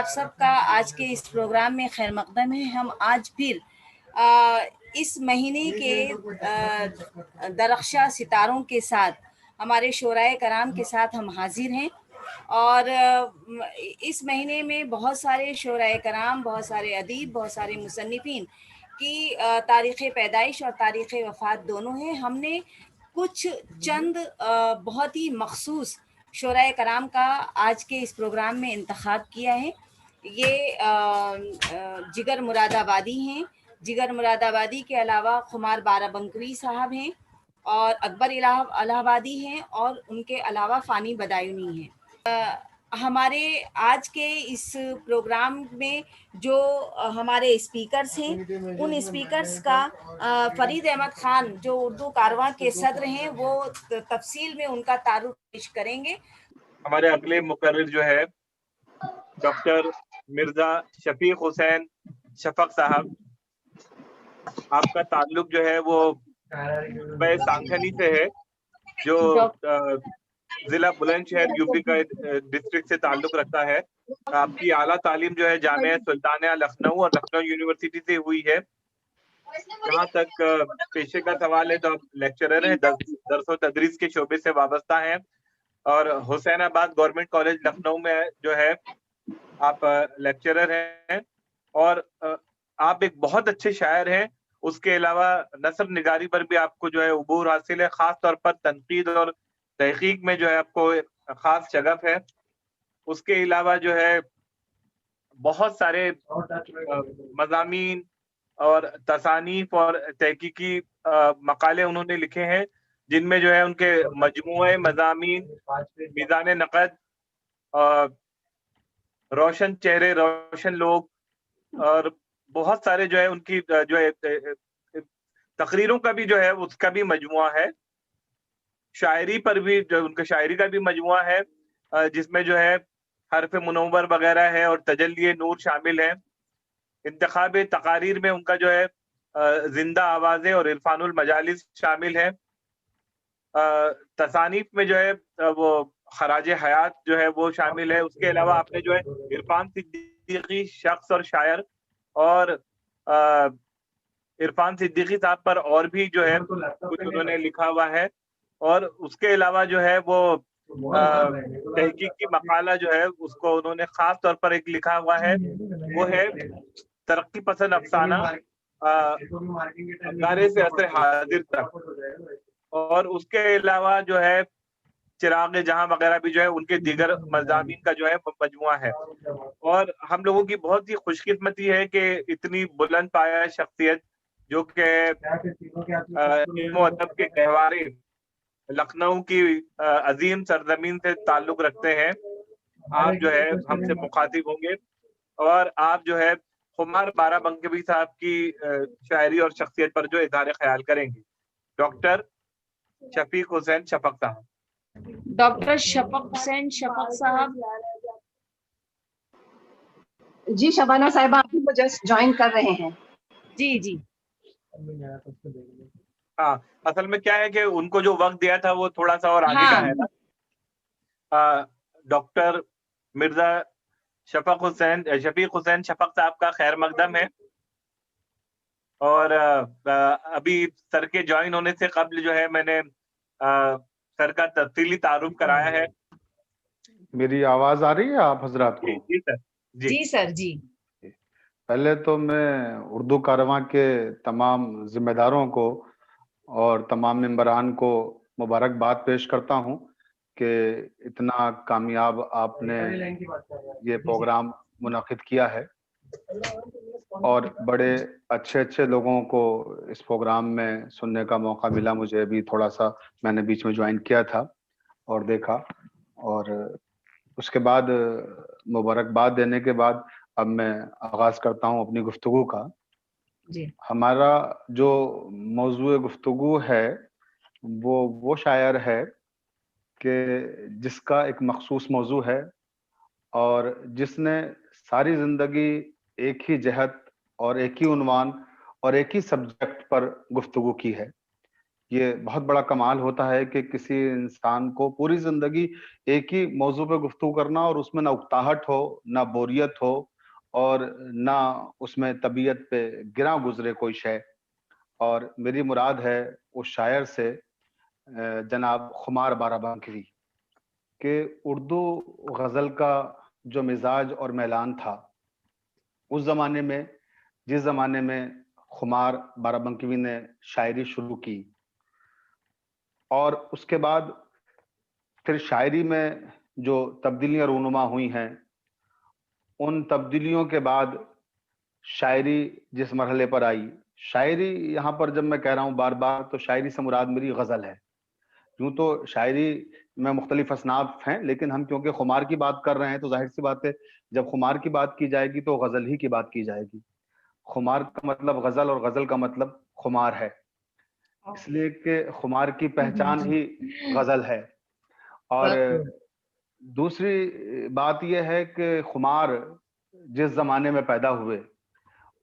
آپ سب کا آج کے اس پروگرام میں خیر مقدم ہے۔ ہم آج پھر اس مہینے کے درخشاں ستاروں کے ساتھ ہمارے شعرائے کرام کے ساتھ ہم حاضر ہیں، اور اس مہینے میں بہت سارے شعرائے کرام، بہت سارے ادیب، بہت سارے مصنفین کی تاریخ پیدائش اور تاریخ وفات دونوں ہیں۔ ہم نے کچھ چند بہت ہی مخصوص شعرائے کرام کا آج کے اس پروگرام میں انتخاب کیا ہے۔ یہ جگر مراد آبادی ہیں۔ جگر مراد آبادی کے علاوہ خمار بارہ بنکوی صاحب ہیں، اور اکبر الہ آبادی ہیں، اور ان کے علاوہ فانی بدایونی ہیں۔ ہمارے آج کے اس پروگرام میں جو ہمارے اسپیکرز ہیں، ان اسپیکرز کا فرید احمد خان جو اردو کارواں کے صدر ہیں، وہ تفصیل میں ان کا تعارف پیش کریں گے۔ ہمارے اگلے مقرر جو ہے ڈاکٹر مرزا شفیق حسین شفق صاحب، آپ کا تعلق جو ہے وہ صوبہ سانکھنی سے ہے، جو ضلع بلند شہر یوپی کا ڈسٹرکٹ سے تعلق رکھتا ہے۔ آپ کی اعلیٰ تعلیم جو ہے جامعہ سلطانیہ لکھنؤ اور لکھنؤ یونیورسٹی سے ہوئی ہے۔ جہاں تک پیشے کا سوال ہے تو آپ لیکچرر ہیں، درس و تدریس کے شعبے سے وابستہ ہیں، اور حسین آباد گورنمنٹ کالج لکھنؤ میں جو ہے آپ لیکچرر ہیں، اور آپ ایک بہت اچھے شاعر ہیں۔ اس کے علاوہ نثر نگاری پر بھی آپ کو جو ہے عبور حاصل ہے، خاص طور پر تنقید اور تحقیق میں جو ہے آپ کو خاص شغف ہے۔ اس کے علاوہ جو ہے بہت سارے مضامین اور تصانیف اور تحقیقی مقالے انہوں نے لکھے ہیں، جن میں جو ہے ان کے مجموعے مضامین میزان نقد، روشن چہرے روشن لوگ، اور بہت سارے جو ہے ان کی جو ہے تقریروں کا بھی جو ہے اس کا بھی مجموعہ ہے۔ شاعری پر بھی جو ان کا شاعری کا بھی مجموعہ ہے، جس میں جو ہے حرف منور وغیرہ ہے اور تجلی نور شامل ہے۔ انتخاب تقاریر میں ان کا جو ہے زندہ آوازیں اور عرفان المجالس شامل ہے۔ تصانیف میں جو ہے وہ خراج حیات جو ہے وہ شامل ہے۔ اس کے علاوہ آپ نے جو ہے عرفان صدیقی شخص اور شاعر، اور عرفان صدیقی صاحب پر اور بھی جو ہے کچھ انہوں نے لکھا ہوا ہے، اور اس کے علاوہ جو ہے وہ تحقیقی مقالہ جو ہے اس کو انہوں نے خاص طور پر ایک لکھا ہوا ہے، وہ ہے ترقی پسند افسانہ انگارے سے عصر حاضر تک، اور اس کے علاوہ جو ہے چراغ جہاں وغیرہ بھی جو ہے ان کے دیگر مضامین کا جو ہے مجموعہ ہے۔ اور ہم لوگوں کی بہت ہی خوش قسمتی ہے کہ اتنی بلند پایہ شخصیت جو کہ علم و ادب کے گہوارے لکھنؤ کی عظیم سرزمین سے تعلق رکھتے ہیں، آپ جو ہے ہم سے مخاطب ہوں گے، اور آپ جو ہے خمار بارہ بنکوی صاحب کی شاعری اور شخصیت پر جو اظہار خیال کریں گے۔ ڈاکٹر شفیق حسین شفق صاحب۔ ڈاکٹر شفق حسین شفق صاحب۔ جی شبانہ صاحبہ، آپ کو جسٹ جوائن کر رہے ہیں۔ جی جی ہاں، اصل میں کیا ہے کہ ان کو جو وقت دیا تھا وہ تھوڑا سا اور آگے کا ہے نا۔ ڈاکٹر مرزا شفیق حسین شفق صاحب کا خیر مقدم ہے، اور ابھی سر کے جوائن ہونے سے قبل جو ہے میں نے سر کا تفصیلی تعارف کرایا ہے۔ میری آواز آ رہی ہے آپ حضرات کو؟ جی سر۔ جی سر جی۔ پہلے تو میں اردو کارواں کے تمام ذمہ داروں کو اور تمام ممبران کو مبارکباد پیش کرتا ہوں کہ اتنا کامیاب آپ نے یہ پروگرام منعقد کیا ہے، اور بڑے اچھے اچھے لوگوں کو اس پروگرام میں سننے کا موقع ملا۔ مجھے بھی تھوڑا سا میں نے بیچ میں جوائن کیا تھا اور دیکھا، اور اس کے بعد مبارکباد دینے کے بعد اب میں آغاز کرتا ہوں اپنی گفتگو کا۔ ہمارا جو موضوع گفتگو ہے وہ شاعر ہے کہ جس کا ایک مخصوص موضوع ہے، اور جس نے ساری زندگی ایک ہی جہت اور ایک ہی عنوان اور ایک ہی سبجیکٹ پر گفتگو کی ہے۔ یہ بہت بڑا کمال ہوتا ہے کہ کسی انسان کو پوری زندگی ایک ہی موضوع پہ گفتگو کرنا اور اس میں نہ اکتاہٹ ہو، نہ بوریت ہو، اور نہ اس میں طبیعت پہ گراں گزرے کوئی شے. اور میری مراد ہے اس شاعر سے جناب خمار بارابنکوی، کہ اردو غزل کا جو مزاج اور میلان تھا اس زمانے میں، جس زمانے میں خمار بارابنکوی نے شاعری شروع کی، اور اس کے بعد پھر شاعری میں جو تبدیلیاں رونما ہوئی ہیں، ان تبدیلیوں کے بعد شاعری جس مرحلے پر آئی، شاعری یہاں پر جب میں کہہ رہا ہوں بار بار تو شاعری سے مراد میری غزل ہے. یوں تو شاعری میں مختلف اصناف ہیں، لیکن ہم کیونکہ خمار کی بات کر رہے ہیں تو ظاہر سی بات ہے جب خمار کی بات کی جائے گی تو غزل ہی کی بات کی جائے گی. خمار کا مطلب غزل اور غزل کا مطلب خمار ہے، اس لیے کہ خمار کی پہچان ہی غزل ہے. اور دوسری بات یہ ہے کہ خمار جس زمانے میں پیدا ہوئے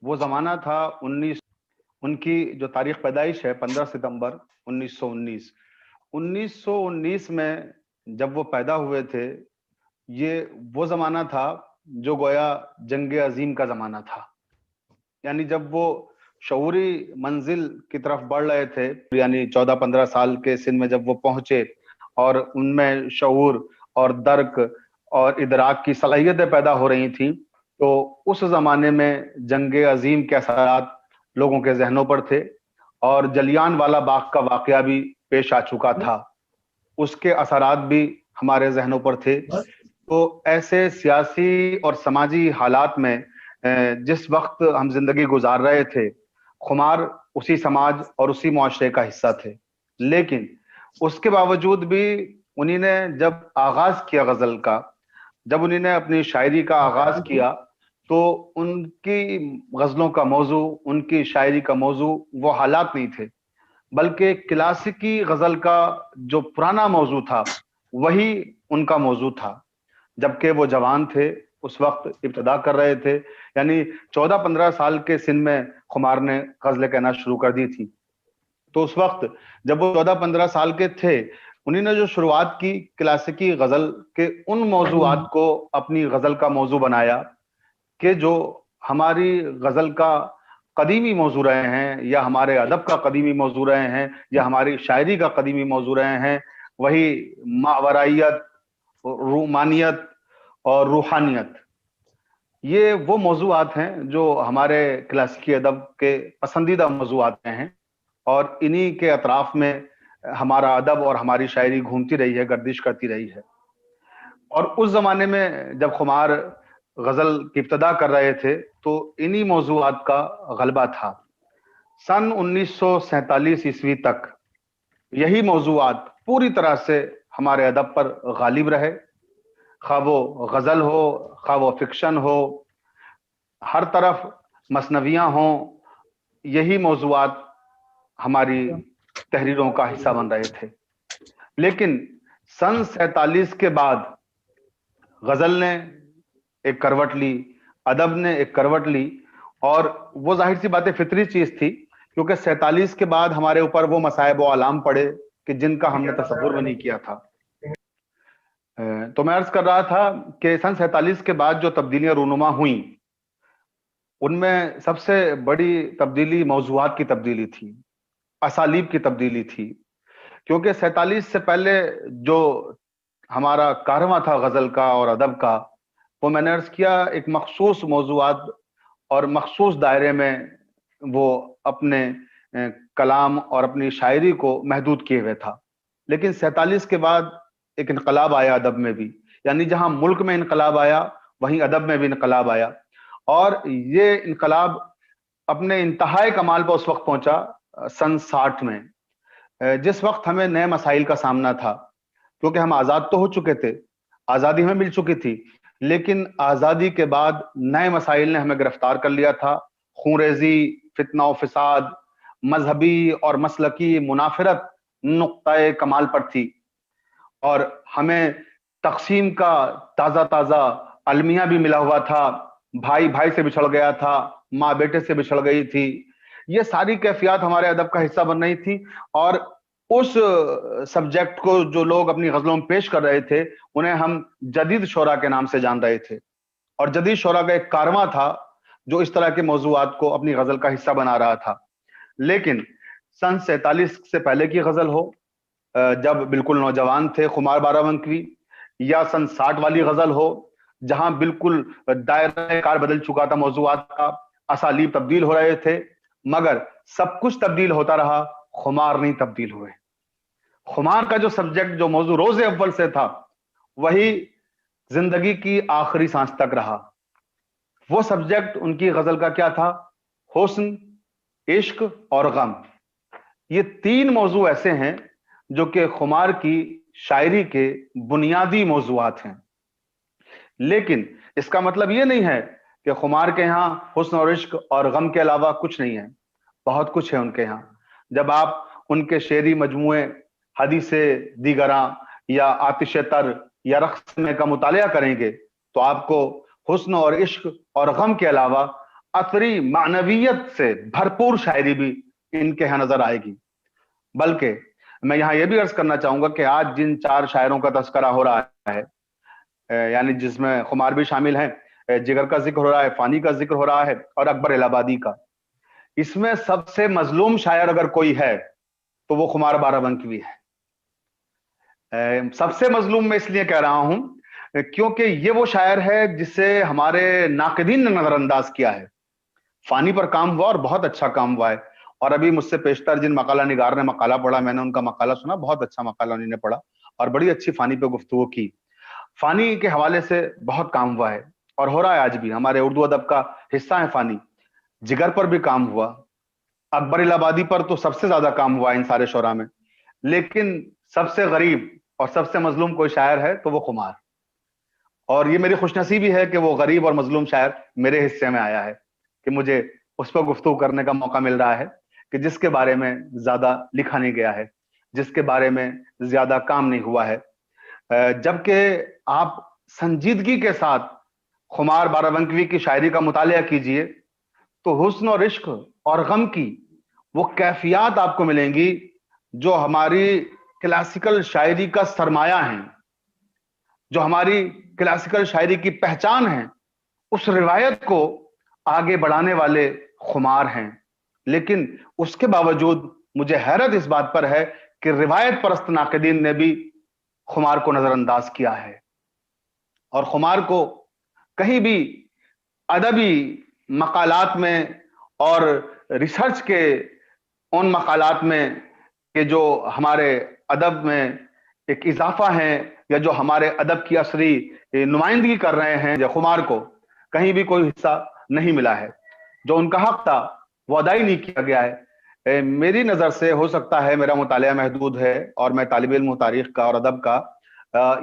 وہ زمانہ تھا ان کی جو تاریخ پیدائش ہے 15 ستمبر 1919. 1919 میں جب وہ پیدا ہوئے تھے، یہ وہ زمانہ تھا جو گویا جنگ عظیم کا زمانہ تھا. یعنی جب وہ شعوری منزل کی طرف بڑھ رہے تھے، یعنی 14-15 سال کے سن میں جب وہ پہنچے اور ان میں شعور اور درک اور ادراک کی صلاحیتیں پیدا ہو رہی تھیں، تو اس زمانے میں جنگ عظیم کے اثرات لوگوں کے ذہنوں پر تھے، اور جلیان والا باغ کا واقعہ بھی پیش آ چکا تھا، اس کے اثرات بھی ہمارے ذہنوں پر تھے. تو ایسے سیاسی اور سماجی حالات میں جس وقت ہم زندگی گزار رہے تھے، خمار اسی سماج اور اسی معاشرے کا حصہ تھے. لیکن اس کے باوجود بھی انہی نے جب آغاز کیا غزل کا، جب انہی نے اپنی شاعری کا آغاز کیا، تو ان کی غزلوں کا موضوع، ان کی شاعری کا موضوع وہ حالات نہیں تھے، بلکہ کلاسیکی غزل کا جو پرانا موضوع تھا وہی ان کا موضوع تھا. جبکہ وہ جوان تھے، اس وقت ابتدا کر رہے تھے، یعنی 14-15 سال کے سن میں خمار نے غزلیں کہنا شروع کر دی تھی. تو اس وقت جب وہ 14-15 سال کے تھے، انہی نے جو شروعات کی کلاسیکی غزل کے ان موضوعات کو اپنی غزل کا موضوع بنایا کہ جو ہماری غزل کا قدیمی موضوع رہے ہیں، یا ہمارے ادب کا قدیمی موضوع رہے ہیں، یا ہماری شاعری کا قدیمی موضوع رہے ہیں، وہی ماورائیت، رومانیت اور روحانیت. یہ وہ موضوعات ہیں جو ہمارے کلاسیکی ادب کے پسندیدہ موضوعات ہیں، اور انہی کے اطراف میں ہمارا ادب اور ہماری شاعری گھومتی رہی ہے، گردش کرتی رہی ہے. اور اس زمانے میں جب خمار غزل کی ابتدا کر رہے تھے تو انہی موضوعات کا غلبہ تھا. سن 1947 عیسوی تک یہی موضوعات پوری طرح سے ہمارے ادب پر غالب رہے، خواہ وہ غزل ہو، خواہ وہ فکشن ہو، ہر طرف مثنویاں ہوں، یہی موضوعات ہماری تحریروں کا حصہ بن رہے تھے. لیکن سن 47 کے بعد غزل نے ایک کروٹ لی، ادب نے ایک کروٹ لی، اور وہ ظاہر سی بات فطری چیز تھی، کیونکہ 47 کے بعد ہمارے اوپر وہ مصائب و آلام پڑے کہ جن کا ہم نے تصور بھی نہیں کیا تھا. تو میں عرض کر رہا تھا کہ سن 47 کے بعد جو تبدیلیاں رونما ہوئیں، ان میں سب سے بڑی تبدیلی موضوعات کی تبدیلی تھی، اسالیب کی تبدیلی تھی. کیونکہ 47 سے پہلے جو ہمارا کارواں تھا غزل کا اور ادب کا، وہ میں نے عرض کیا ایک مخصوص موضوعات اور مخصوص دائرے میں وہ اپنے کلام اور اپنی شاعری کو محدود کیے ہوئے تھا. لیکن 47 کے بعد ایک انقلاب آیا ادب میں بھی، یعنی جہاں ملک میں انقلاب آیا وہیں ادب میں بھی انقلاب آیا. اور یہ انقلاب اپنے انتہائی کمال پر اس وقت پہنچا سن 60 میں، جس وقت ہمیں نئے مسائل کا سامنا تھا. کیونکہ ہم آزاد تو ہو چکے تھے، آزادی ہمیں مل چکی تھی، لیکن آزادی کے بعد نئے مسائل نے ہمیں گرفتار کر لیا تھا. خونریزی، فتنہ و فساد، مذہبی اور مسلکی منافرت نقطۂ کمال پر تھی، اور ہمیں تقسیم کا تازہ تازہ المیہ بھی ملا ہوا تھا. بھائی بھائی سے بچھڑ گیا تھا، ماں بیٹے سے بچھڑ گئی تھی. یہ ساری کیفیات ہمارے ادب کا حصہ بن رہی تھی، اور उस सब्जेक्ट को जो लोग अपनी गजलों में पेश कर रहे थे उन्हें हम जदीद शोरा के नाम से जान रहे थे, और जदीद शोरा का एक कारवां था जो इस तरह के मौजूआत को अपनी गजल का हिस्सा बना रहा था। लेकिन सन 47 से पहले की गजल हो, जब बिल्कुल नौजवान थे खुमार बाराबंकी, या सन 60 वाली गजल हो जहां बिल्कुल दायरा कार बदल चुका था, मौजूआत का असालीब तब्दील हो रहे थे, मगर सब कुछ तब्दील होता रहा, खुमार नहीं तब्दील हुए। खुमार का जो सब्जेक्ट, जो मौजू रोज़े अव्वल से था, वही जिंदगी की आखिरी सांस तक रहा। वो सब्जेक्ट उनकी गजल का क्या था? हुस्न, इश्क और गम। ये तीन मौजू ऐसे हैं जो कि खुमार की शायरी के बुनियादी मौजूआत हैं। लेकिन इसका मतलब ये नहीं है कि खुमार के यहाँ हुस्न और इश्क और गम के अलावा कुछ नहीं है, बहुत कुछ है उनके यहाँ। जब आप उनके शेरी मजमुए हदीसे दीगरा या आतिश तर या रक्स में का मुतालिया करेंगे तो आपको हुस्न और इश्क और गम के अलावा अतरी मानवियत से भरपूर शायरी भी इनके यहाँ नजर आएगी। बल्कि मैं यहाँ यह भी अर्ज करना चाहूंगा कि आज जिन 4 शायरों का तस्करा हो रहा है, यानी जिसमें खुमार भी शामिल हैं, जिगर का जिक्र हो रहा है, फानी का जिक्र हो रहा है और अकबर इलाहाबादी का, इसमें सबसे मजलूम शायर अगर कोई है तो वो खुमार बाराबंकी भी है। सबसे मजलूम मैं इसलिए कह रहा हूं क्योंकि ये वो शायर है जिसे हमारे नाक़दीन ने नजरअंदाज किया है। फानी पर काम हुआ और बहुत अच्छा काम हुआ है, और अभी मुझसे पेशतर जिन मकाला निगार ने मकाला पढ़ा, मैंने उनका मकाला सुना, बहुत अच्छा मकाला उन्होंने पढ़ा और बड़ी अच्छी फानी पे गुफ्तगू की। फानी के हवाले से बहुत काम हुआ है और हो रहा है, आज भी हमारे उर्दू अदब का हिस्सा है फानी। जिगर पर भी काम हुआ, अकबर इलाहाबादी पर तो सबसे ज्यादा काम हुआ इन सारे शोरा में। लेकिन सबसे गरीब और सबसे मजलूम कोई शायर है तो वो खुमार, और ये मेरी खुशनसीबी है कि वो गरीब और मजलूम शायर मेरे हिस्से में आया है, कि मुझे उस पर गुफ्तगू करने का मौका मिल रहा है कि जिसके बारे में ज्यादा लिखा नहीं गया है, जिसके बारे में ज्यादा काम नहीं हुआ है। जबकि आप संजीदगी के साथ खुमार बाराबंकी की शायरी का मुतालिया कीजिए तो हुस्न और इश्क और गम की वो कैफियत आपको मिलेंगी जो हमारी क्लासिकल शायरी का सरमाया है, जो हमारी क्लासिकल शायरी की पहचान है। उस रिवायत को आगे बढ़ाने वाले खुमार हैं। लेकिन उसके बावजूद मुझे हैरत इस बात पर है कि रिवायत परस्त नाक़दीन ने भी खुमार को नजरअंदाज किया है, और खुमार को कहीं भी अदबी मकालात में और रिसर्च के उन मकालात में कि जो हमारे अदब में एक इजाफा है या जो हमारे अदब की असली नुमाइंदगी कर रहे हैं, या खुमार को कहीं भी कोई हिस्सा नहीं मिला है। जो उनका हक था वो अदा ही नहीं किया गया है। मेरी नजर से, हो सकता है मेरा मुतालिया महदूद है और मैं तालिब इल्म तारीख का और अदब का,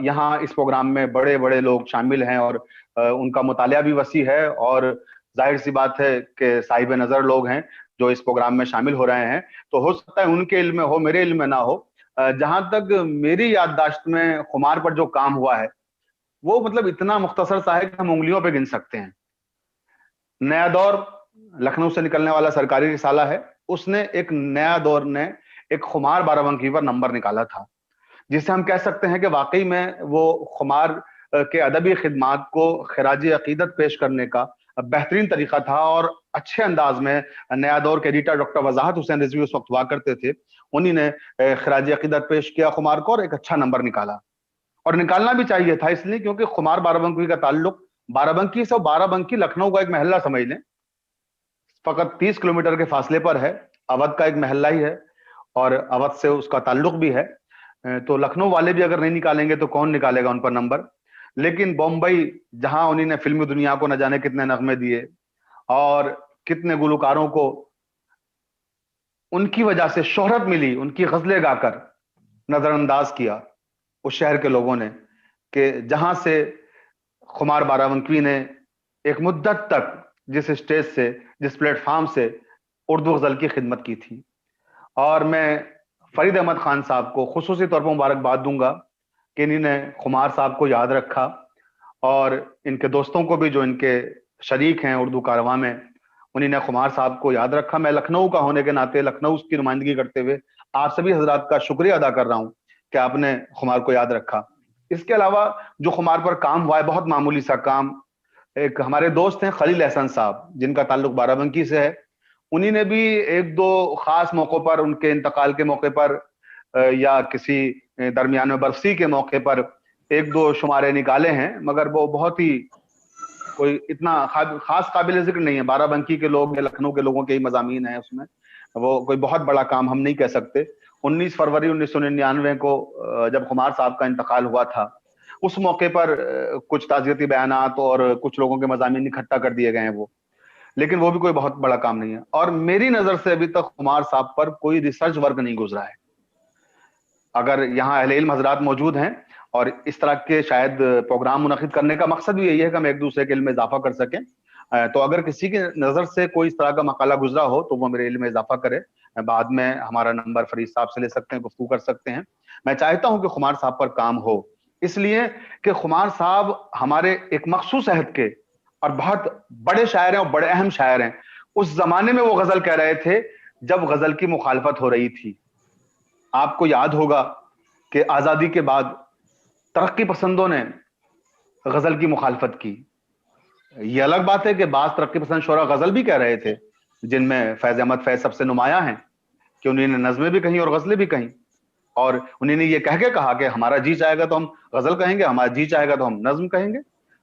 यहाँ इस प्रोग्राम में बड़े बड़े लोग शामिल हैं और उनका मुतालिया भी वसी है, और जाहिर सी बात है कि साहिब नजर लोग हैं जो इस प्रोग्राम में शामिल हो रहे हैं, तो हो सकता है उनके इल्म में हो, मेरे इल्म में ना हो। जहां तक मेरी याददाश्त में खुमार पर जो काम हुआ है वो मतलब इतना मुख्तसर सा है कि हम उंगलियों पे गिन सकते हैं। नया दौर लखनऊ से निकलने वाला सरकारी रिसाला है, उसने एक नया दौर ने एक खुमार बाराबंकी पर नंबर निकाला था, जिसे हम कह सकते हैं कि वाकई में वो खुमार के अदबी खिदमात को खिराजी अकीदत पेश करने का बेहतरीन तरीका था। और अच्छे अंदाज में नया दौर के एडिटर डॉक्टर वजाहत हुसैन रिजवी उस वक्त हुआ करते थे, उन्हीं ने खिराजी अकीदत पेश किया खुमार को और एक अच्छा नंबर निकाला, और निकालना भी चाहिए था इसलिए क्योंकि खुमार बाराबंकी का ताल्लुक बाराबंकी से, बाराबंकी लखनऊ का एक महल्ला समझ लें, फकत 30 किलोमीटर के फासले पर है। अवध का एक महल्ला ही है और अवध से उसका ताल्लुक भी है, तो लखनऊ वाले भी अगर नहीं निकालेंगे तो कौन निकालेगा उन पर नंबर। लेकिन बॉम्बई, जहां उन्होंने फिल्मी दुनिया को न जाने कितने नगमे दिए और कितने गुलकारों को उनकी वजह से शोहरत मिली, उनकी गजलें गाकर नजरअंदाज किया उस शहर के लोगों ने, कि जहां से खुमार बाराबंकी ने एक मुद्दत तक जिस स्टेज से, जिस प्लेटफॉर्म से उर्दू गजल की खिदमत की थी। और मैं फरीद अहमद खान साहब को खुसूसी तौर पर मुबारकबाद दूंगा कि इन्होंने खुमार साहब को याद रखा, और इनके दोस्तों को भी जो इनके शरीक हैं उर्दू कारवां में, उन्होंने खुमार साहब को याद रखा। मैं लखनऊ का होने के नाते, लखनऊ की नुमाइंदगी करते हुए آپ سبھی حضرات کا شکریہ ادا کر رہا ہوں کہ آپ نے خمار کو یاد رکھا. اس کے علاوہ جو خمار پر کام ہوا ہے بہت معمولی سا کام. ایک ہمارے دوست ہیں خلیل احسن صاحب جن کا تعلق بارہ بنکی سے ہے. انہی نے بھی ایک دو خاص موقعوں پر، ان کے انتقال کے موقع پر یا کسی درمیان میں برسی کے موقع پر ایک دو شمارے نکالے ہیں، مگر وہ بہت ہی کوئی اتنا خاص قابل ذکر نہیں ہے. بارہ بنکی کے لوگ یا لکھنؤ کے لوگوں کے ہی مضامین ہیں اس میں، وہ کوئی بہت بڑا کام ہم نہیں کہہ سکتے. 19 فروری 1999 کو جب خمار صاحب کا انتقال ہوا تھا، اس موقع پر کچھ تعزیتی بیانات اور کچھ لوگوں کے مضامین اکٹھا کر دیے گئے ہیں وہ، لیکن وہ بھی کوئی بہت بڑا کام نہیں ہے. اور میری نظر سے ابھی تک خمار صاحب پر کوئی ریسرچ ورک نہیں گزرا ہے. اگر یہاں اہل علم حضرات موجود ہیں اور اس طرح کے شاید پروگرام منعقد کرنے کا مقصد بھی یہی ہے کہ ہم ایک دوسرے کے علم میں اضافہ کر سکیں، تو اگر کسی کی نظر سے کوئی اس طرح کا مقالہ گزرا ہو تو وہ میرے علم میں اضافہ کرے. بعد میں ہمارا نمبر فرید صاحب سے لے سکتے ہیں، گفتگو کر سکتے ہیں. میں چاہتا ہوں کہ خمار صاحب پر کام ہو، اس لیے کہ خمار صاحب ہمارے ایک مخصوص عہد کے اور بہت بڑے شاعر ہیں اور بڑے اہم شاعر ہیں. اس زمانے میں وہ غزل کہہ رہے تھے جب غزل کی مخالفت ہو رہی تھی. آپ کو یاد ہوگا کہ آزادی کے بعد ترقی پسندوں نے غزل کی مخالفت کی. یہ الگ بات ہے کہ بعض ترقی پسند شعراء غزل بھی کہہ رہے تھے، جن میں فیض احمد فیض سب سے نمایاں ہیں کہ انہوں نے نظمیں بھی کہیں اور غزلیں بھی کہیں، اور انہوں نے یہ کہہ کے کہا کہ ہمارا جی چاہے گا تو ہم غزل کہیں گے، ہمارا جی چاہے گا تو ہم نظم کہیں گے،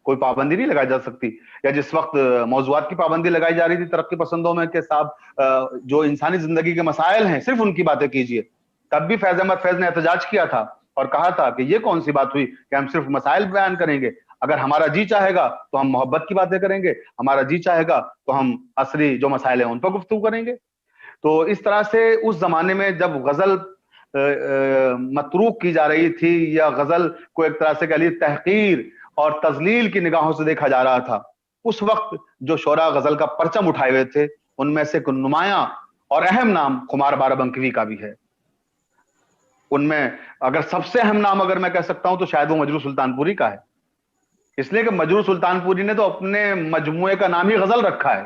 کوئی پابندی نہیں لگائی جا سکتی. یا جس وقت موضوعات کی پابندی لگائی جا رہی تھی ترقی پسندوں میں کہ صاحب جو انسانی زندگی کے مسائل ہیں صرف ان کی باتیں کیجئے، تب بھی فیض احمد فیض نے احتجاج کیا تھا اور کہا تھا کہ یہ کون سی بات ہوئی کہ ہم صرف مسائل بیان کریں گے. اگر ہمارا جی چاہے گا تو ہم محبت کی باتیں کریں گے، ہمارا جی چاہے گا تو ہم عصری جو مسائل ہیں ان پر گفتگو کریں گے. تو اس طرح سے اس زمانے میں جب غزل متروک کی جا رہی تھی یا غزل کو ایک طرح سے کہہ لیے تحقیر اور تذلیل کی نگاہوں سے دیکھا جا رہا تھا، اس وقت جو شعراء غزل کا پرچم اٹھائے ہوئے تھے ان میں سے ایک نمایاں اور اہم نام خمار بارہ بنکوی کا بھی ہے. ان میں اگر سب سے اہم نام اگر میں کہہ سکتا ہوں تو شاید وہ مجروح سلطان پوری کا ہے، اس لیے کہ مجروح سلطان پوری نے تو اپنے مجموعے کا نام ہی غزل رکھا ہے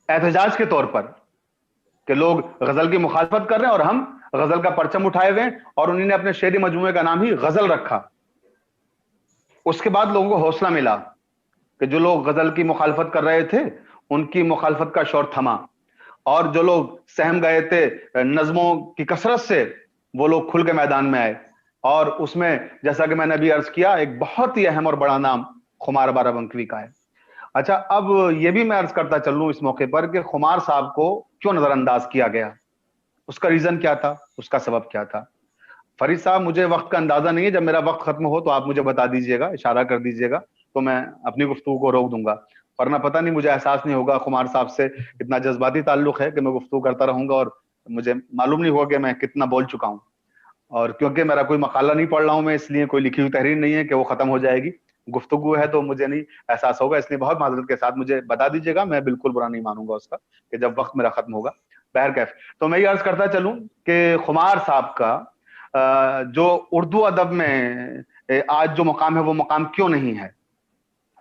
احتجاج کے طور پر، کہ لوگ غزل کی مخالفت کر رہے ہیں اور ہم غزل کا پرچم اٹھائے ہوئے ہیں، اور انہوں نے اپنے شعری مجموعے کا نام ہی غزل رکھا. اس کے بعد لوگوں کو حوصلہ ملا کہ جو لوگ غزل کی مخالفت کر رہے تھے ان کی مخالفت کا شور تھما، اور جو لوگ سہم گئے تھے نظموں کی کثرت سے وہ لوگ کھل کے میدان میں آئے. اور اس میں جیسا کہ میں نے ابھی عرض کیا ایک بہت ہی اہم اور بڑا نام خمار بارہ بنکوی کا ہے. اچھا، اب یہ بھی میں عرض کرتا چلوں اس موقع پر کہ خمار صاحب کو کیوں نظر انداز کیا گیا، اس کا ریزن کیا تھا، اس کا سبب کیا تھا. فرید صاحب مجھے وقت کا اندازہ نہیں ہے، جب میرا وقت ختم ہو تو آپ مجھے بتا دیجئے گا، اشارہ کر دیجئے گا تو میں اپنی گفتگو کو روک دوں گا، ورنہ پتہ نہیں مجھے احساس نہیں ہوگا. خمار صاحب سے اتنا جذباتی تعلق ہے کہ میں گفتگو کرتا رہوں گا اور مجھے معلوم نہیں ہوگا کہ میں کتنا بول چکا ہوں. اور کیونکہ میرا کوئی مقالہ نہیں پڑھ رہا ہوں میں، اس لیے کوئی لکھی ہوئی تحریر نہیں ہے کہ وہ ختم ہو جائے گی، گفتگو ہے تو مجھے نہیں احساس ہوگا، اس لیے بہت معذرت کے ساتھ مجھے بتا دیجئے گا، میں بالکل برا نہیں مانوں گا اس کا کہ جب وقت میرا ختم ہوگا. بہرکیف تو میں یہ عرض کرتا چلوں کہ خمار صاحب کا جو اردو ادب میں آج جو مقام ہے وہ مقام کیوں نہیں ہے،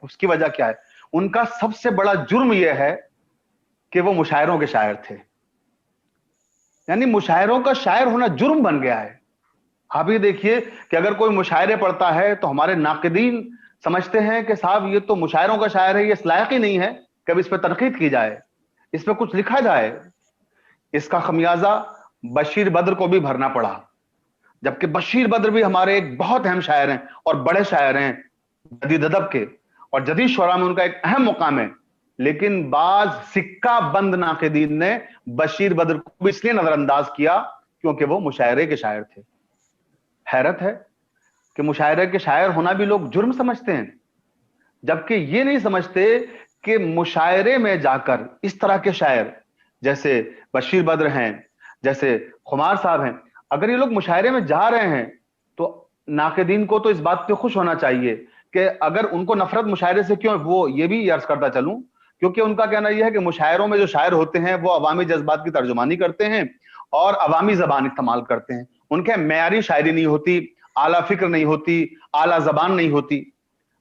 اس کی وجہ کیا ہے. ان کا سب سے بڑا جرم یہ ہے کہ وہ مشاعروں کے شاعر تھے، یعنی مشاعروں کا شاعر ہونا جرم بن گیا ہے. آپ یہ دیکھیے کہ اگر کوئی مشاعرے پڑھتا ہے تو ہمارے ناقدین سمجھتے ہیں کہ صاحب یہ تو مشاعروں کا شاعر ہے، یہ اس لائق ہی نہیں ہے کہ اب اس پہ تنقید کی جائے، اس پہ کچھ لکھا جائے. اس کا خمیازہ بشیر بدر کو بھی بھرنا پڑا، جبکہ بشیر بدر بھی ہمارے ایک بہت اہم شاعر ہیں اور بڑے شاعر ہیں جدید ادب کے، اور جدید شعراء میں ان کا ایک اہم مقام ہے. لیکن بعض سکہ بند ناقدین نے بشیر بدر کو بھی اس لیے نظر انداز کیا کیونکہ وہ مشاعرے کے شاعر تھے. حیرت ہے کہ مشاعرے کے شاعر ہونا بھی لوگ جرم سمجھتے ہیں، جبکہ یہ نہیں سمجھتے کہ مشاعرے میں جا کر اس طرح کے شاعر جیسے بشیر بدر ہیں، جیسے خمار صاحب ہیں، اگر یہ لوگ مشاعرے میں جا رہے ہیں تو ناقدین کو تو اس بات پہ خوش ہونا چاہیے کہ اگر ان کو نفرت مشاعرے سے کیوں، وہ یہ بھی عرض کرتا چلوں کیونکہ ان کا کہنا یہ ہے کہ مشاعروں میں جو شاعر ہوتے ہیں وہ عوامی جذبات کی ترجمانی کرتے ہیں اور عوامی زبان استعمال کرتے ہیں، ان کے معیاری شاعری نہیں ہوتی، اعلیٰ فکر نہیں ہوتی، اعلیٰ زبان نہیں ہوتی.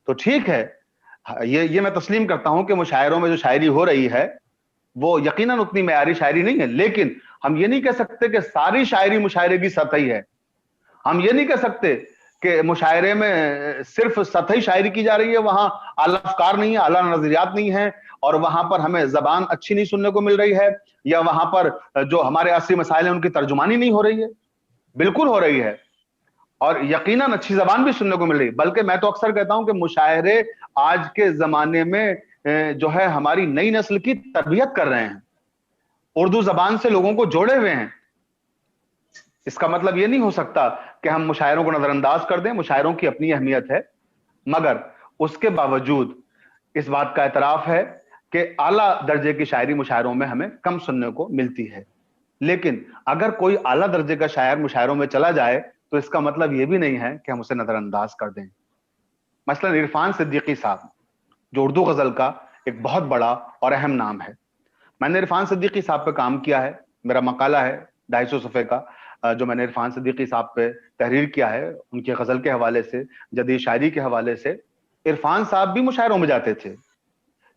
تو ٹھیک ہے، یہ میں تسلیم کرتا ہوں کہ مشاعروں میں جو شاعری ہو رہی ہے وہ یقیناً اتنی معیاری شاعری نہیں ہے، لیکن हम ये नहीं कह सकते कि सारी शायरी मुशायरे की सतही है, हम ये नहीं कह सकते कि मुशायरे में सिर्फ सतही शायरी की जा रही है, वहां आला अफकार नहीं है, आला नजरियात नहीं है, और वहां पर हमें जबान अच्छी नहीं सुनने को मिल रही है, या वहां पर जो हमारे असली मसाइल हैं उनकी तर्जुमानी नहीं हो रही है। बिल्कुल हो रही है, और यकीनन अच्छी जबान भी सुनने को मिल रही है। बल्कि मैं तो अक्सर कहता हूं कि मुशायरे आज के जमाने में जो है हमारी नई नस्ल की तरबियत कर रहे हैं, उर्दू जबान से लोगों को जोड़े हुए हैं। इसका मतलब ये नहीं हो सकता कि हम मुशायरों को नजरअंदाज कर दें, मुशायरों की अपनी अहमियत है, मगर उसके बावजूद इस बात का एतराफ है कि आला दर्जे की शायरी मुशायरों में हमें कम सुनने को मिलती है। लेकिन अगर कोई आला दर्जे का शायर मुशायरों में चला जाए तो इसका मतलब ये भी नहीं है कि हम उसे नजरअंदाज कर दें। मसलन इरफान सिद्दीकी साहब, जो उर्दू गजल का एक बहुत बड़ा और अहम नाम है, मैंने इरफान सिद्दीकी साहब पे काम किया है, मेरा मकाला है 250 सफ़े का जो मैंने इरफान सिद्दीकी साहब पे तहरीर किया है, उनकी गजल के हवाले से, जदीद शायरी के हवाले से। इरफान साहब भी मुशायरों में जाते थे,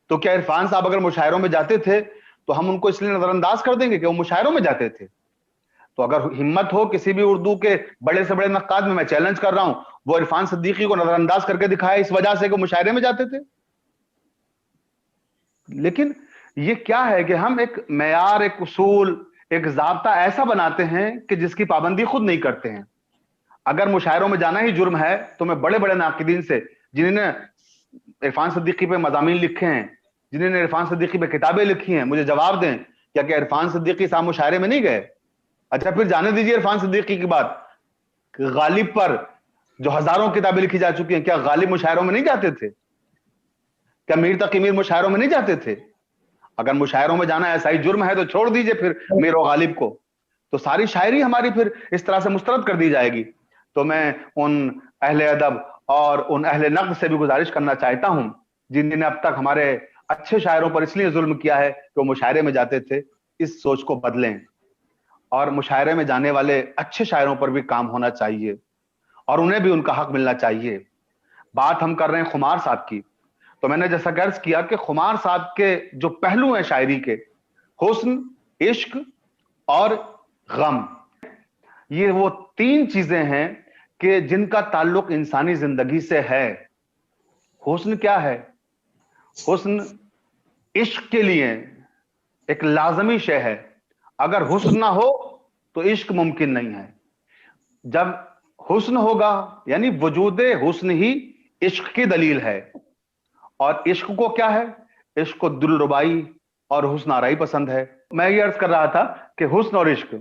तो क्या इरफान साहब अगर मुशायरों में जाते थे तो हम उनको इसलिए नजरअंदाज कर देंगे कि वो मुशायरों में जाते थे? तो अगर हिम्मत हो किसी भी उर्दू के बड़े से बड़े नक्काद में, मैं चैलेंज कर रहा हूं, वो इरफान सिद्दीकी को नजरअंदाज करके दिखाए इस वजह से कि मुशायरे में जाते थे। लेकिन ये क्या है कि हम एक मेयार, एक उसूल, एक ज़ाब्ता ऐसा बनाते हैं कि जिसकी पाबंदी खुद नहीं करते हैं। अगर मुशायरों में जाना ही जुर्म है तो मैं बड़े बड़े नाकिदीन से, जिन्होंने इरफान सिद्दीकी पे मज़ामीन लिखे हैं, जिन्होंने इरफान सिद्दीकी पे किताबें लिखी हैं, मुझे जवाब दें, क्या इरफान सिद्दीकी साहब मुशायरे में नहीं गए? अच्छा, फिर जाने दीजिए इरफान सिद्दीकी की बात, गालिब पर जो हजारों किताबें लिखी जा चुकी हैं, क्या गालिब मुशायरों में नहीं जाते थे? क्या मीर तकी मीर मुशायरों में नहीं जाते थे? अगर मुशायरों में जाना ऐसा ही जुर्म है तो छोड़ दीजिए फिर मीर और गालिब को, तो सारी शायरी हमारी फिर इस तरह से मुस्तरद कर दी जाएगी। तो मैं उन अहले अदब और उन अहले नक़्द से भी गुजारिश करना चाहता हूं जिन्होंने अब तक हमारे अच्छे शायरों पर इसलिए जुल्म किया है कि वो मुशायरे में जाते थे, इस सोच को बदलें और मुशायरे में जाने वाले अच्छे शायरों पर भी काम होना चाहिए और उन्हें भी उनका हक मिलना चाहिए। बात हम कर रहे हैं खुमार साहब की, तो मैंने जैसा गर्ज किया कि खुमार साहब के जो पहलू हैं शायरी के, हुस्न, इश्क और गम, ये वो तीन चीजें हैं कि जिनका ताल्लुक इंसानी जिंदगी से है। हुस्न क्या है? हुस्न इश्क के लिए एक लाजमी शय है। अगर हुस्न ना हो तो इश्क मुमकिन नहीं है। जब हुस्न होगा यानी वजूदे हुस्न ही इश्क की दलील है। और इश्क को क्या है? इश्क को दिलरुबाई और हुस्न आराई पसंद है। मैं ये अर्ज कर रहा था कि हुस्न और इश्क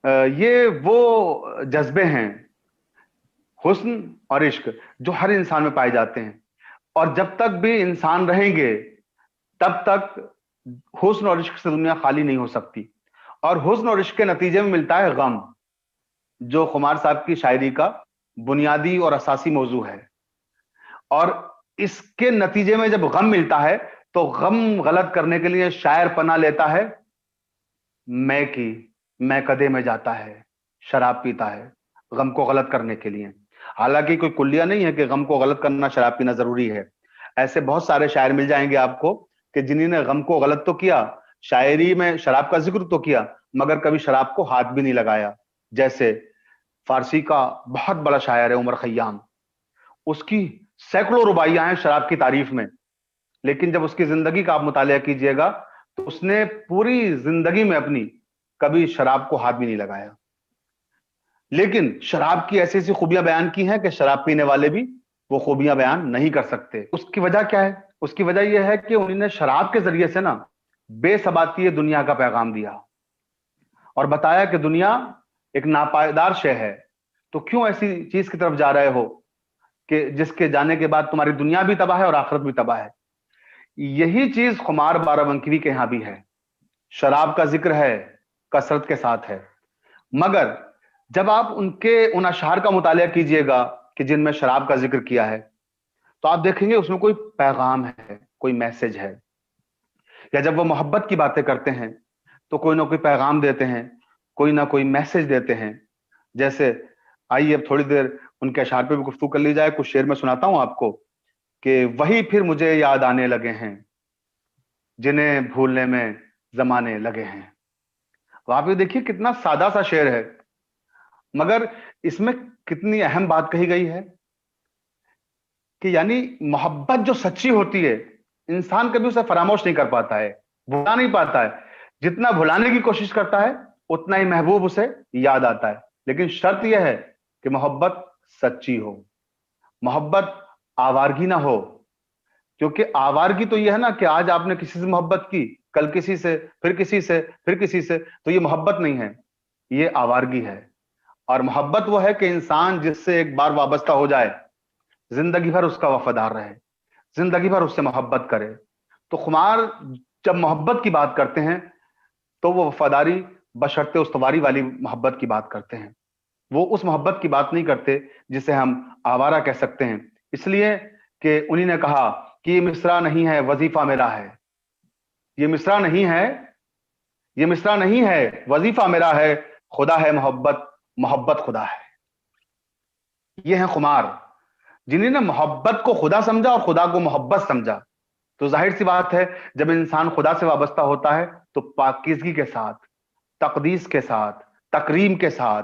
ये वो जज्बे हैं, हुस्न और इश्क, जो हर इंसान में पाए जाते हैं, और जब तक भी इंसान रहेंगे तब तक हुस्न और इश्क से दुनिया खाली नहीं हो सकती। और हुस्न और इश्क के नतीजे में मिलता है गम, जो खुमार साहब की शायरी का बुनियादी और असासी मौजू है। और इसके नतीजे में जब गम मिलता है तो गम गलत करने के लिए शायर पनाह लेता है मैं कदे में जाता है, शराब पीता है गम को गलत करने के लिए। हालांकि कोई कुल्लिया नहीं है कि गम को गलत करना, शराब पीना जरूरी है। ऐसे बहुत सारे शायर मिल जाएंगे आपको कि जिन्होंने गम को गलत तो किया, शायरी में शराब का जिक्र तो किया, मगर कभी शराब को हाथ भी नहीं लगाया। जैसे फारसी का बहुत बड़ा शायर है उमर खयाम, उसकी सैकड़ों रुबाइयां हैं शराब की तारीफ में, लेकिन जब उसकी जिंदगी का आप मुतालिया कीजिएगा तो उसने पूरी जिंदगी में अपनी कभी शराब को हाथ भी नहीं लगाया। लेकिन शराब की ऐसी ऐसी खूबियां बयान की हैं कि शराब पीने वाले भी वो खूबियां बयान नहीं कर सकते। उसकी वजह क्या है? उसकी वजह यह है कि उन्होंने शराब के जरिए से ना बेसबाती दुनिया का पैगाम दिया और बताया कि दुनिया एक नापायदार शय है, तो क्यों ऐसी चीज की तरफ जा रहे हो कि जिसके जाने के बाद तुम्हारी दुनिया भी तबाह है और आखिरत भी तबाह है। यही चीज खुमार बाराबंकी के यहां भी है। शराब का जिक्र है, कसरत के साथ है, मगर जब आप उनके उन अशआर का मुतालिया कीजिएगा कि जिनमें शराब का जिक्र किया है, तो आप देखेंगे उसमें कोई पैगाम है, कोई मैसेज है। या जब वो मोहब्बत की बातें करते हैं तो कोई ना कोई पैगाम देते हैं, कोई ना कोई मैसेज देते हैं। जैसे आइए अब थोड़ी देर उनके अशआर पे भी गुफ्तगू कर ली जाए। कुछ शेर में सुनाता हूं आपको कि वही फिर मुझे याद आने लगे हैं जिन्हें भूलने में जमाने लगे हैं। अब आप ये देखिए कितना सादा सा शेर है, मगर इसमें कितनी अहम बात कही गई है कि यानी मोहब्बत जो सच्ची होती है, इंसान कभी उसे फरामोश नहीं कर पाता है, भुला नहीं पाता है। जितना भुलाने की कोशिश करता है उतना ही महबूब उसे याद आता है। लेकिन शर्त यह है कि मोहब्बत सच्ची हो, मोहब्बत आवारगी ना हो। क्योंकि आवारगी तो यह है ना कि आज आपने किसी से मोहब्बत की, कल किसी से, फिर किसी से, फिर किसी से, तो ये मोहब्बत नहीं है, ये आवारगी है। और मोहब्बत वो है कि इंसान जिससे एक बार वाबस्ता हो जाए, जिंदगी भर उसका वफादार रहे, जिंदगी भर उससे मोहब्बत करे। तो खुमार जब मोहब्बत की बात करते हैं तो वो वफादारी बशर्ते उस्तवारी वाली मोहब्बत की बात करते हैं। वो उस मोहब्बत की बात नहीं करते जिसे हम आवारा कह सकते हैं। इसलिए कि उन्हीं ने कहा कि ये मिसरा नहीं है, वजीफा मेरा है। ये मिसरा नहीं है, ये मिसरा नहीं है, वजीफा मेरा है। खुदा है मोहब्बत, मोहब्बत खुदा है। ये है खुमार, जिन्होंने मोहब्बत को खुदा समझा और खुदा को मोहब्बत समझा। तो जाहिर सी बात है जब इंसान खुदा से वाबस्ता होता है तो पाकीज़गी के साथ, तकदीस के साथ, तकरीम के साथ,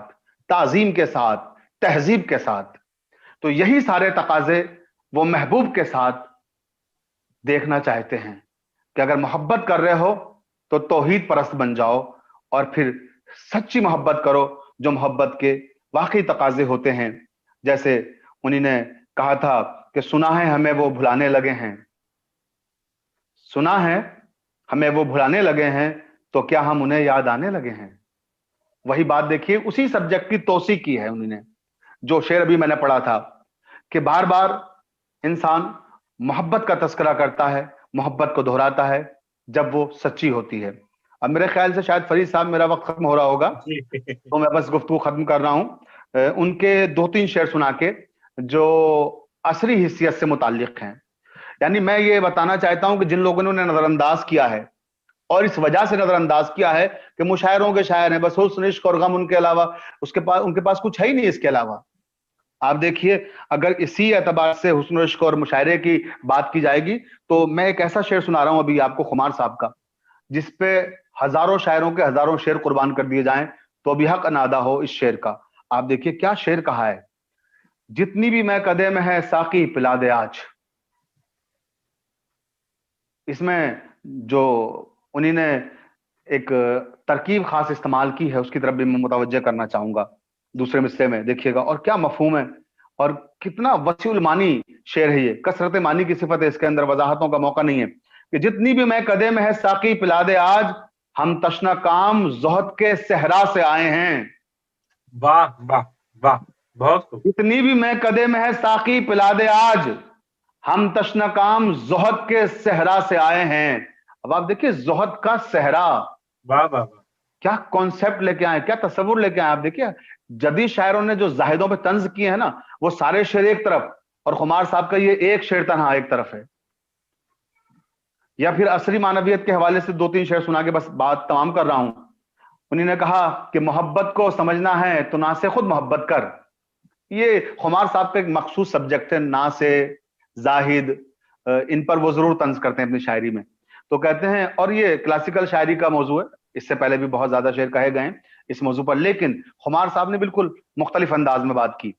ताजीम के साथ, तहजीब के साथ, तो यही सारे तकाजे वो महबूब के साथ देखना चाहते हैं कि अगर मोहब्बत कर रहे हो तो तौहीद परस्त बन जाओ और फिर सच्ची मोहब्बत करो जो मोहब्बत के वाकई तकाजे होते हैं। जैसे उन्हीं ने कहा था कि सुना है हमें वो भुलाने लगे हैं, सुना है हमें वो भुलाने लगे हैं, तो क्या हम उन्हें याद आने लगे हैं। वही बात देखिए, उसी सब्जेक्ट की तोसी की है उन्होंने, जो शेर अभी मैंने पढ़ा था कि बार बार इंसान मोहब्बत का तस्करा करता है, मोहब्बत को दोहराता है जब वो सच्ची होती है। अब मेरे ख्याल से शायद फरीद साहब मेरा वक्त खत्म हो रहा होगा, तो मैं बस गुफ्तगू खत्म कर रहा हूं उनके 2-3 शेर सुना के जो असरी हिस्सियत से मुताल्लिक हैं। यानी मैं ये बताना चाहता हूं कि जिन लोगों ने उन्हें नजरअंदाज किया है, और इस वजह से नजरअंदाज किया है कि मुशायरों के शायर हैं, बस हुस्न इश्क और गम उनके अलावा उनके पास कुछ है ही नहीं इसके अलावा। आप देखिए अगर इसी एतबार से हुस्न इश्क और मुशायरे की बात की जाएगी तो मैं एक ऐसा शेर सुना रहा हूं अभी आपको खुमार साहब का, जिसपे हजारों शायरों के हजारों शेर कुर्बान कर दिए जाएं तो भी हक अनादा हो इस शेर का। आप देखिए क्या शेर कहा है, जितनी भी मैं कदे में है साकी पिला दे आज। इसमें जो उन्हीं ने एक तरकीब खास इस्तेमाल की है उसकी तरफ भी मैं मुतवज्जह करना चाहूंगा दूसरे मिसरे में। देखिएगा और क्या मफहूम है और कितना वसीउल मानी शेर है ये, कसरत मानी की सिफत है इसके अंदर, वजाहतों का मौका नहीं है। कि जितनी भी मैं कदे में है साकी पिला दे आज, हम तशना काम ज़ोहद के सहरा से आए हैं। वाह वाह वाह, बहुत खूब। जितनी भी मैं कदे में है साकी पिला दे आज, हम तशना काम ज़ोहद के सहरा से आए हैं। अब आप देखिए ज़ोहद का सहरा, वाह वाह वाह, क्या कॉन्सेप्ट लेके आए, क्या तस्वुर लेके आए। आप देखिए जदीद शायरों ने जो जाहिदों पे तंज किए हैं ना, वो सारे शेर एक तरफ और खुमार साहब का ये एक शेर तन्हा एक तरफ है। या फिर असरी मानवियत के हवाले से 2-3 शेर सुना के बस बात तमाम कर रहा हूं। उन्होंने कहा कि मोहब्बत को समझना है तो ना से खुद मोहब्बत कर। ये खुमार साहब का एक मखसूस सब्जेक्ट है, ना से, जाहिद, इन पर वो जरूर तंज करते हैं अपनी शायरी में। तो कहते हैं, और ये क्लासिकल शायरी का मौजू है, इससे पहले भी बहुत ज्यादा शेर कहे गए हैं इस मौजू पर, लेकिन खुमार साहब ने बिल्कुल मुख्तलिफ अंदाज में बात की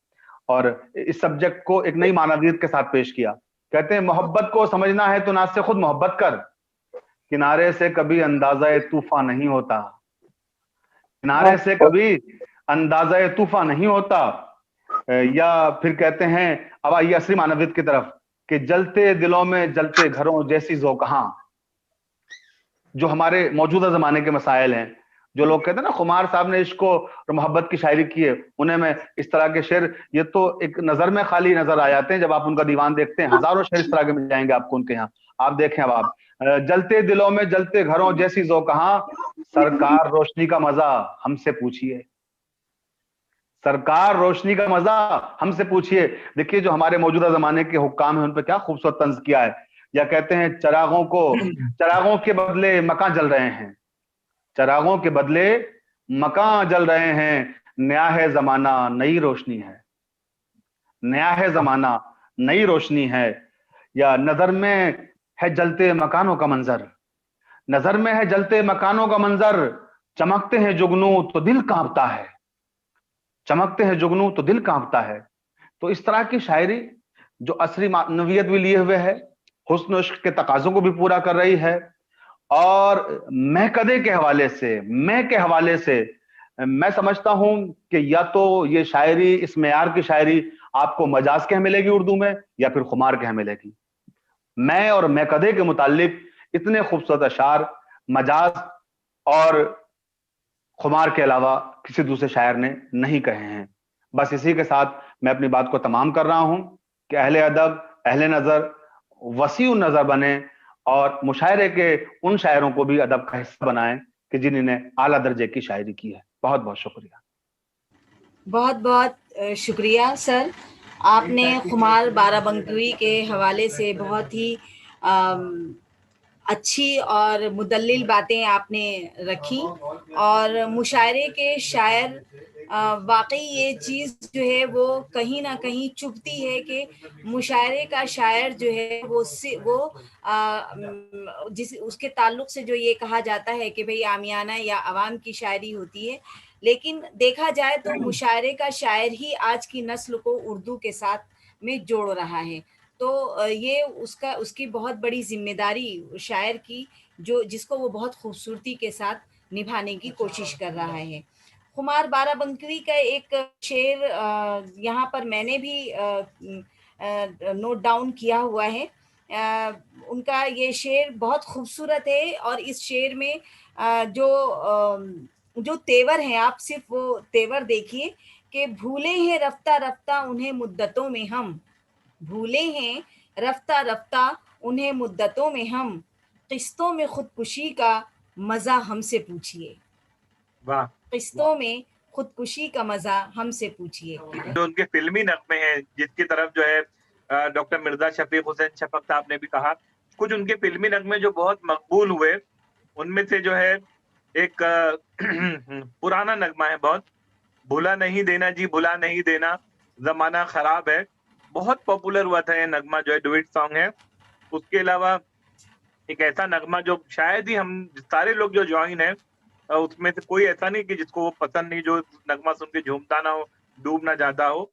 और इस सब्जेक्ट को एक नई मानवियत के साथ पेश किया। कहते हैं मोहब्बत को समझना है तो ना से खुद मोहब्बत कर, किनारे से कभी अंदाजा तूफान नहीं होता, किनारे से कभी अंदाजा तूफान नहीं होता। या फिर कहते हैं, अब आइए असली मानवियत की तरफ, कि जलते दिलों में जलते घरों जैसी जो कहां। जो हमारे मौजूदा जमाने के मसाइल हैं, जो लोग कहते हैं ना खुमार साहब ने इश्क और मोहब्बत की शायरी की है, उन्हें मैं इस तरह के शेर, ये तो एक नजर में खाली नजर आ जाते हैं जब आप उनका दीवान देखते हैं। हजारों शेर इस तरह के मिल जाएंगे आपको उनके यहाँ। आप देखें, अब आप जलते दिलों में जलते घरों जैसी जो कहां, सरकार रोशनी का मजा हमसे पूछिए, सरकार रोशनी का मजा हमसे पूछिए। देखिए जो हमारे मौजूदा जमाने के हुक्काम हैं उन पर क्या खूबसूरत तंज किया है। या कहते हैं चरागों के बदले मकान जल रहे हैं, चरागों के बदले मकान जल रहे हैं, नया है जमाना नई रोशनी है, नया है जमाना नई रोशनी है। या नजर में है जलते मकानों का मंजर, नजर में है जलते मकानों का मंजर, चमकते हैं जुगनू तो दिल कांपता है, चमकते हैं जुगनू तो दिल कांपता है। तो इस तरह की शायरी जो असली मानवियत भी लिए हुए है, हुस्न इश्क के तकाजों को भी पूरा कर रही है। और महकदे के हवाले से, मैं के हवाले से मैं समझता हूं कि या तो ये शायरी, इस मेयार की शायरी आपको मजाज के यहाँ मिलेगी उर्दू में, या फिर खुमार के यहाँ मिलेगी। मैं और महकदे के मुतालिक इतने खूबसूरत अशार मजाज और खुमार के अलावा किसी दूसरे शायर ने नहीं कहे हैं। बस इसी के साथ मैं अपनी बात को तमाम कर रहा हूं कि अहले अदब, अहले नजर वसीउ नजर बने और मुशायरे के उन शायरों को भी अदब का हिस्सा बनाएं कि जिन्होंने आला दर्जे की शायरी की है। बहुत बहुत शुक्रिया। बहुत बहुत शुक्रिया सर। आपने खुमार बाराबंकी के हवाले से बहुत ही अच्छी और मुदल्लिल बातें आपने रखी, और मुशायरे के शायर वाकई ये चीज़ जो है वो कहीं ना कहीं चुभती है कि मुशायरे का शायर जो है वो जिस उसके ताल्लुक से जो ये कहा जाता है कि भाई आमियाना या अवाम की शायरी होती है, लेकिन देखा जाए तो मुशायरे का शायर ही आज की नस्ल को उर्दू के साथ में जोड़ रहा है। तो ये उसकी बहुत बड़ी जिम्मेदारी शायर की, जिसको वो बहुत खूबसूरती के साथ निभाने की कोशिश कर रहा है। खुमार बाराबंकी का एक शेर यहाँ पर मैंने भी नोट डाउन किया हुआ है। उनका ये शेर बहुत खूबसूरत है, और इस शेर में जो तेवर हैं, आप सिर्फ वो तेवर देखिए कि भूले हैं रफ्ता रफ्ता उन्हें मुद्दतों में हम, भूले हैं रफ्ता रफ्ता उन्हें मुद्दतों में हम, किस्तों में खुदकुशी का मजा हमसे पूछिए। वाह, किस्तों में खुदकुशी का मजा हमसे पूछिए। जो उनके फिल्मी नगमे हैं, जिसकी तरफ जो है डॉक्टर मिर्जा शफीक हुसैन शफक साहब ने भी कहा, कुछ उनके फिल्मी नगमे जो बहुत मकबूल हुए, उनमें से जो है एक पुराना नगमा है बहुत, भुला नहीं देना जी भुला नहीं देना, जमाना खराब है, बहुत पॉपुलर हुआ था ये नगमा, जो है डुएट सॉन्ग है। उसके अलावा एक ऐसा नगमा जो शायद ही हम सारे लोग जो ज्वाइन है उसमें से कोई ऐसा नहीं कि जिसको वो पसंद नहीं, जो नगमा सुन के झूमता ना हो, डूब ना जाता हो,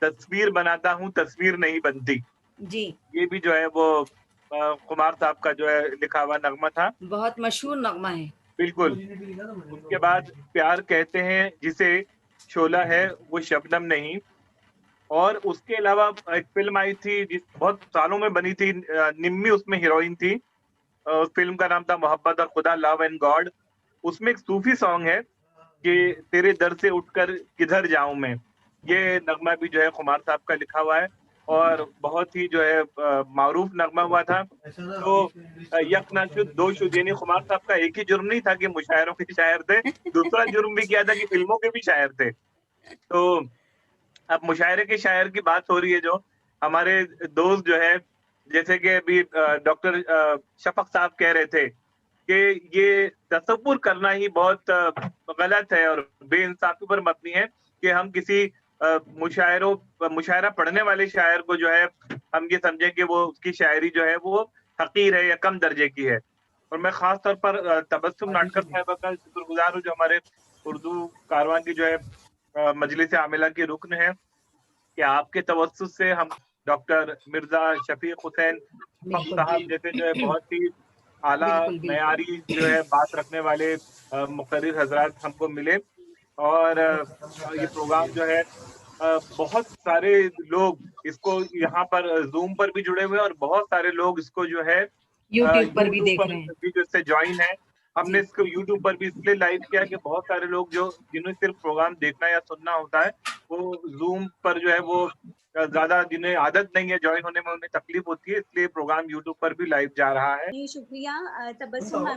तस्वीर बनाता हूँ तस्वीर नहीं बनती जी। ये भी जो है वो खुमार साहब का जो है लिखा हुआ नगमा था, बहुत मशहूर नगमा है। बिल्कुल। उसके बाद प्यार कहते हैं जिसे शोला है वो शबनम नहीं, और उसके अलावा एक फिल्म आई थी जिस बहुत सालों में बनी थी, निम्मी उसमें हीरोइन थी, फिल्म का नाम था मोहब्बत और खुदा, लव एंड गॉड। उसमें एक सूफी सॉन्ग है कि तेरे दर से उठकर किधर जाऊं मैं, ये नगमा भी जो है खुमार साहब का लिखा हुआ है, और बहुत ही जो है मारूफ नगमा हुआ था। तो यक ना शुद्ध दो शुद्ध, यानी खुमार साहब का एक ही जुर्म नहीं था कि मुशायरों के शायर थे, दूसरा जुर्म भी किया था कि फिल्मों के भी शायर थे। तो अब मुशायरे के शायर की बात हो रही है, जो हमारे दोस्त जो है, जैसे कि अभी डॉक्टर शफक साहब कह रहे थे कि ये तसव्वुर करना ही बहुत गलत है और बेइंसाफी पर मबनी है कि हम किसी मुशायरा पढ़ने वाले शायर को जो है हम ये समझें कि वो उसकी शायरी जो है वो हकीर है या कम दर्जे की है। और मैं खास तौर पर तबस्सुम नाटकर साहिबा का शुक्रगुजार हूँ, जो हमारे उर्दू कारवां की जो है मजलिस आमिला की रुकन है, कि आपके तवस्सुस से हम डॉक्टर मिर्जा शफीक हुसैन साहब जैसे जो है बहुत ही आला मयारी जो है बात रखने वाले मुकर्रिर हजरात हमको मिले, और ये प्रोग्राम जो है बहुत सारे लोग इसको यहाँ पर जूम पर भी जुड़े हुए हैं, और बहुत सारे लोग इसको जो है यूट्यूब पर भी देख रहे हैं, जो इससे ज्वाइन है। हमने इसको यूट्यूब पर भी इसलिए लाइव किया कि बहुत सारे लोग जो जिन्हें सिर्फ प्रोग्राम देखना या सुनना होता है, वो जूम पर जो है वो ज्यादा जिन्हें आदत नहीं है ज्वाइन होने में, उन्हें तकलीफ होती है, इसलिए प्रोग्राम यूट्यूब पर भी लाइव जा रहा है। शुक्रिया तबस्सुम।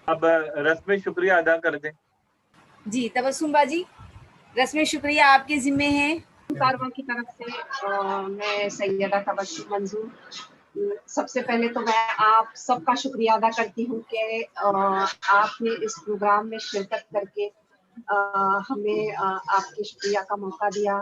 अब रस्म शुक्रिया अदा कर दें। जी तबस्सुम बाजी, रस्म शुक्रिया आपके जिम्मे है। कारवां की तरफ से मैं सैयदा तबस्सुम मंजूर, सबसे पहले तो मैं आप सबका शुक्रिया अदा करती हूँ कि आपने इस प्रोग्राम में शिरकत करके हमें आपके शुक्रिया का मौका दिया।